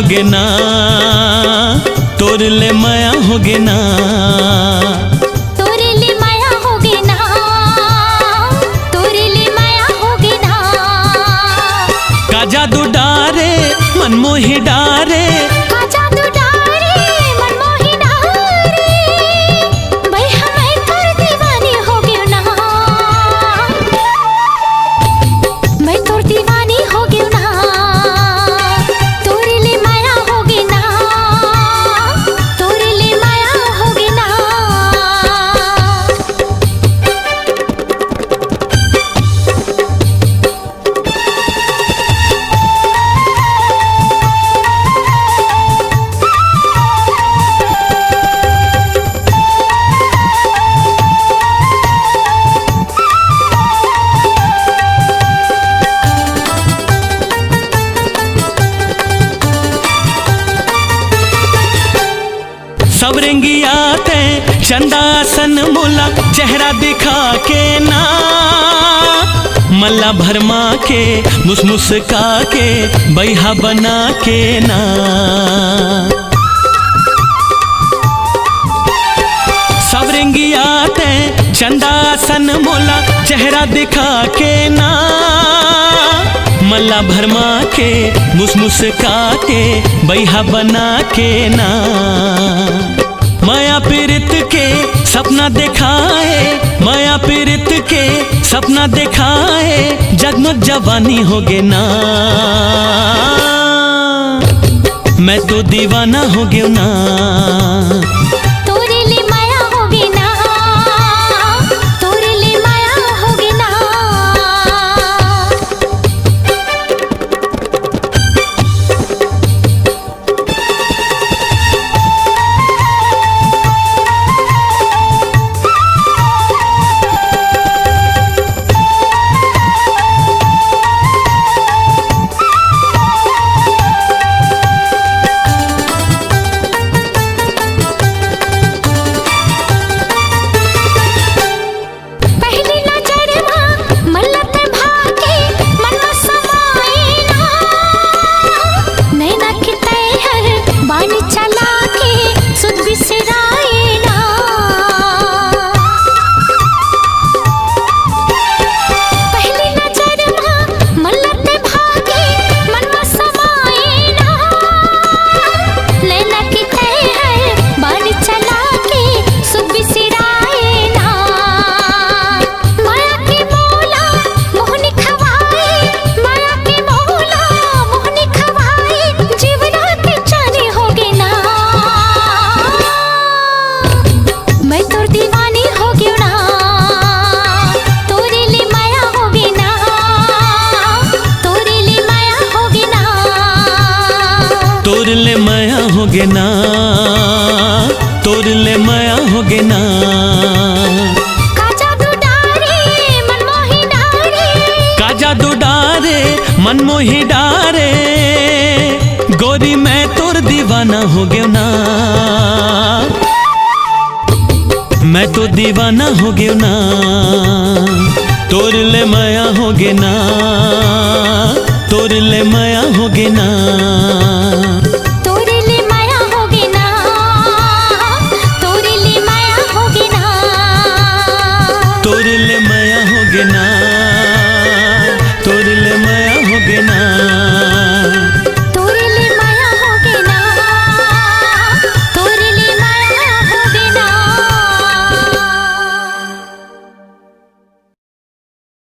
होगे ना, तोर ले माया होगे ना, तोरे ले माया होगे ना, तोरे ले माया होगे ना। का जादू डारे मन मोहि डारे, का जादू डारे मन मोहि डारे, भाई हमें तोर दीवानी होगे ना, मैं तोर दीवानी होगे ना, तोरे ले माया होगे ना, तोरे ले माया होगे ना। सबरेंगिया ते चंदासन मोला चेहरा दिखा के ना, मल्ला भरमा के मुस्मुस्का के बैहा बना के ना। सबरेंगिया ते चंदासन मोला चेहरा दिखा के ना, मल्ला भरमा के मुस्मुस्का के बैहा बना के ना। माया पीरित के सपना दिखाए, माया पीरित के सपना दिखाए, जगमग जवानी होगे ना, मैं तो दीवाना हो गया ना। तोरे ले माया होगे ना, तोरे ले माया होगे ना। पहली नजर में मल्लत भाके मन में समाए ना, नैना की तैहर बानी चला के सुध बिसराए ना। पहली नजर में मल्लत भाके मन में समाए ना, नैना की तैहर बानी चला के सुध बिसराए ना। माया के मौला मोहनी खवाए, माया के मौला मोहनी खवाए, जीवना के जाने होगे ना, मैं तोर दीवानी हो गयो ना, तोरे ले माया होगे ना, तोरे ले माया होगे ना। तोर ले माया होगे ना, तोर ले माया होगे ना। का जादू डारे मन मोहि डारे, का जादू डारे मन मोहि डारे, गोरी मैं तोर दीवाना हो गया ना, मैं तो दीवाना हो गया ना। तोर ले माया होगे ना, तोर ले माया होगे ना।